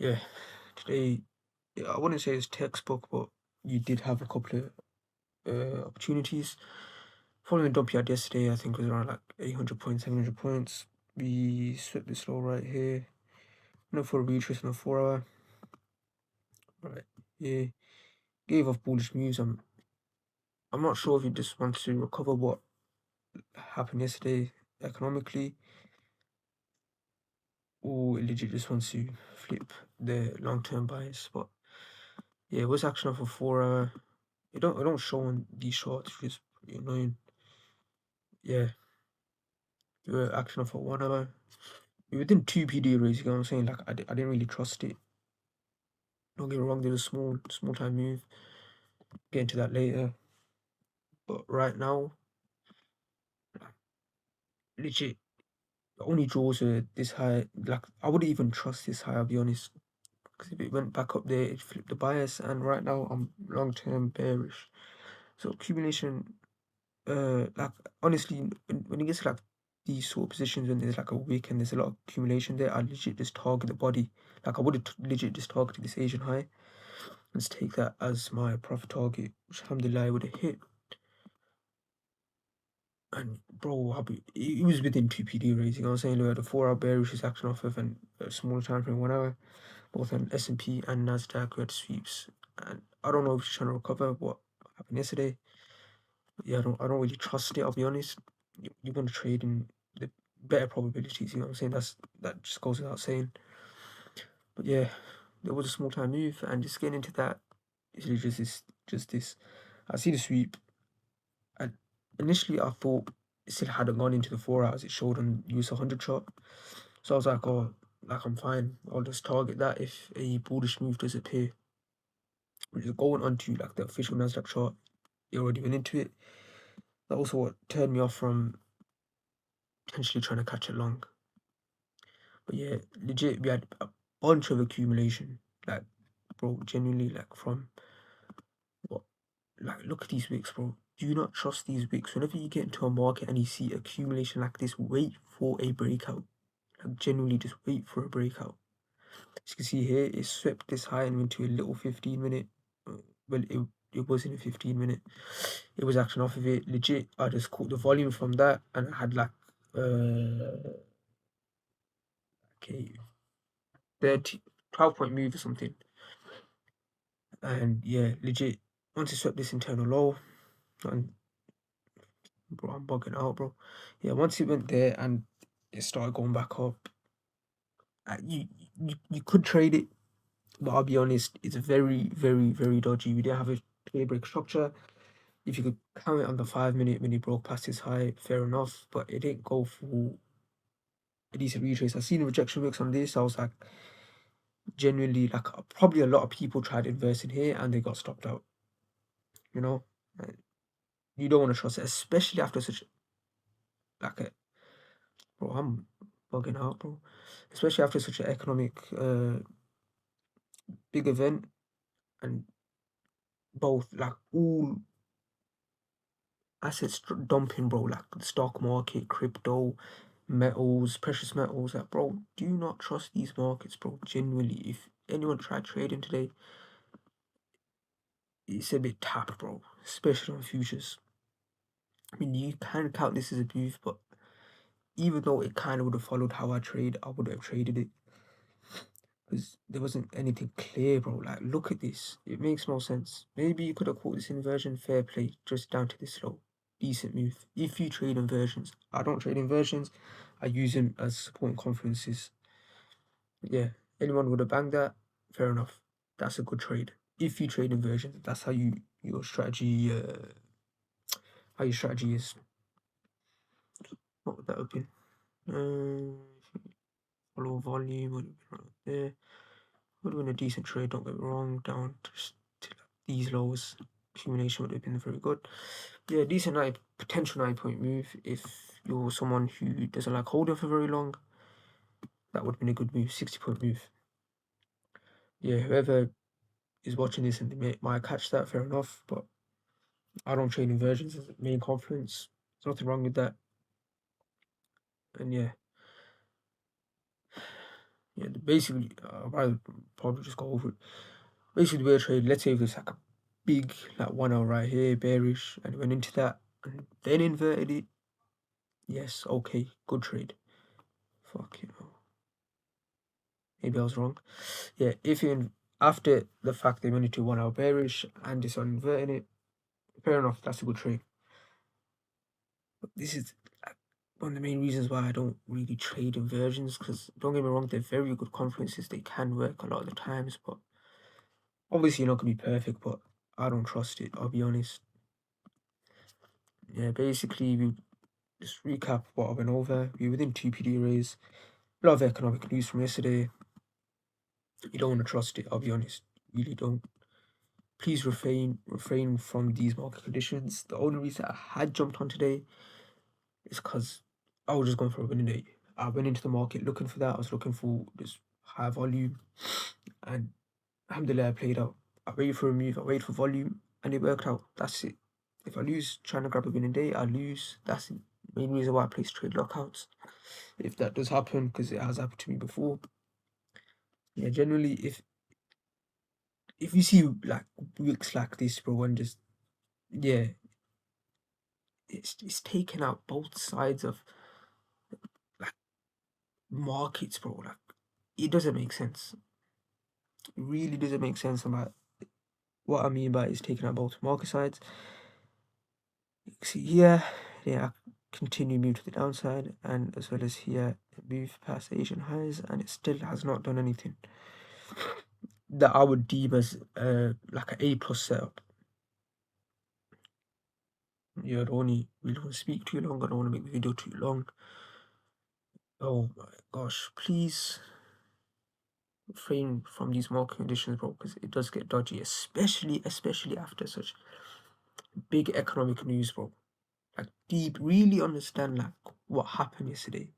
yeah, today I wouldn't say it's textbook, but you did have a couple of opportunities. Following the dump you had yesterday, I think was around like 800 points, 700 points. We swept this low right here. Went for a retrace on a 4 hour. Right, yeah. Gave off bullish moves. I'm not sure if he just wants to recover what happened yesterday economically, or he legit just wants to flip the long-term bias. But yeah, it was action off a 4 hour. It don't show on these shorts, which is pretty annoying. Yeah, we were action off a 1 hour. We within two PD arrays, you know what I'm saying? Like I didn't really trust it. Don't get me wrong, there's a small time move. Get into that later. But right now, legit, the only draws are this high. Like I wouldn't even trust this high, I'll be honest. Because if it went back up there, it flipped the bias, and right now I'm long term bearish. So accumulation, like honestly, when it gets to like these sort of positions when there's like a wick and there's a lot of accumulation there, I legit just target the body. Like I would have legit just targeted this Asian high. Let's take that as my profit target, which alhamdulillah I would have hit. And bro, it was within 2 PD rates, you know what I'm saying? We had a 4 hour bearish action off of and a smaller time frame 1 hour, both on S&P and Nasdaq. We had sweeps, and I don't know if she's trying to recover what happened yesterday. But yeah, I don't really trust it. I'll be honest. You want to trade in the better probabilities, you know what I'm saying? That just goes without saying. But yeah, there was a small time move, and just getting into that is just this. I see the sweep. And initially, I thought it still hadn't gone into the 4 hours. It showed on US 100 chart. So I was like, oh, like I'm fine. I'll just target that if a bullish move does appear. Which is going onto like the official Nasdaq chart. It already went into it. That also what turned me off from potentially trying to catch it long. But yeah, legit, we had a bunch of accumulation. Like, bro, genuinely, like from what? Like, look at these wicks, bro. Do not trust these wicks. Whenever you get into a market and you see accumulation like this, wait for a breakout. Like, genuinely, just wait for a breakout. As you can see here, it swept this high and went to a little 15-minute. Well, it wasn't a 15-minute. It was action off of it. Legit, I just caught the volume from that, and I had like okay, 12-point move or something. And yeah, legit, once it swept this internal low, and bro, I'm bugging out, bro. Yeah, once it went there and it started going back up, you could trade it, but I'll be honest, it's very, very, very dodgy. We didn't have a clear break structure. If you could count it on the 5 minute when it broke past its high, fair enough, but it didn't go for a decent retrace. I seen the rejection wicks on this. I was like, genuinely, like probably a lot of people tried investing here and they got stopped out. You know, you don't want to trust it, especially after such like a bro. I'm bugging out, bro. Especially after such an economic big event, and both like all assets dumping, bro. Like the stock market, crypto, metals, precious metals. Like, bro, do not trust these markets, bro. Genuinely, if anyone tried trading today, it's a bit tapped, bro. Especially on futures. I mean, you can count this as a move, but even though it kind of would have followed how I trade, I would have traded it because there wasn't anything clear, bro. Like, look at this. It makes no sense. Maybe you could have caught this inversion, fair play, just down to this low. Decent move. If you trade inversions, I don't trade inversions. I use them as supporting conferences. Yeah, anyone would have banged that. Fair enough. That's a good trade. If you trade inversions, that's how your strategy how your strategy is. What would that have been? Follow volume would have been right there. Would have been a decent trade, don't get me wrong, down to these lows. Accumulation would have been very good. Yeah, decent potential 9-point move. If you're someone who doesn't like holding for very long, that would have been a good move, 60-point move. Yeah, whoever is watching this and they might catch that, fair enough, but I don't trade inversions as a main conference. There's nothing wrong with that. And yeah, Yeah, basically, I'll probably just go over it. Basically, the way I trade, let's say if it's like a big, like 1 hour right here, bearish, and it went into that, and then inverted it, yes, okay, good trade. Fuck, maybe I was wrong. Yeah, if you, after the fact they went into 1 hour bearish and it's inverting it, fair enough, that's a good trade. But this is one of the main reasons why I don't really trade inversions, because don't get me wrong, they're very good conferences, they can work a lot of the times, but obviously you're not gonna be perfect, but I don't trust it, I'll be honest. Yeah, basically we just recap what I went over. We're within 2 PD arrays, a lot of economic news from yesterday. You don't want to trust it, I'll be honest. Really don't. Please refrain from these market conditions. The only reason I had jumped on today is because I was just going for a winning day. I went into the market looking for that. I was looking for this high volume, and alhamdulillah, I played out. I waited for a move, I waited for volume, and it worked out. That's it. If I lose trying to grab a winning day, I lose. That's the main reason why I place trade lockouts. If that does happen, because it has happened to me before. Yeah, generally, if you see like weeks like this, bro, and just yeah, it's taken out both sides of like markets, bro. Like it doesn't make sense. It really doesn't make sense about what I mean by it's taking out both market sides. You can see here, yeah, continue move to the downside, and as well as here, move past Asian highs, and it still has not done anything that I would deem as like an A+ setup. Yeah, I don't really want to speak too long. I don't want to make the video too long. Oh my gosh, please refrain from these market conditions, bro, because it does get dodgy, especially after such big economic news, bro. Like deep, really understand like what happened yesterday.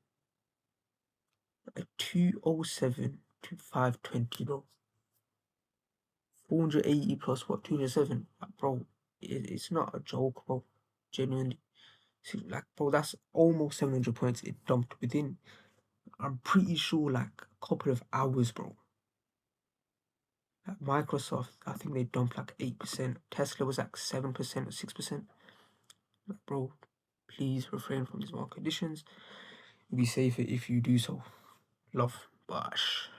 Like 207 to 520, bro. 480 plus what 207, like, bro. It's not a joke, bro. Genuinely. See, like, bro, that's almost 700 points it dumped within. I'm pretty sure like a couple of hours, bro. Like Microsoft, I think they dumped like 8%. Tesla was like 7% or 6%. Like, bro, please refrain from these market conditions. Be safer if you do so. Love. Bash.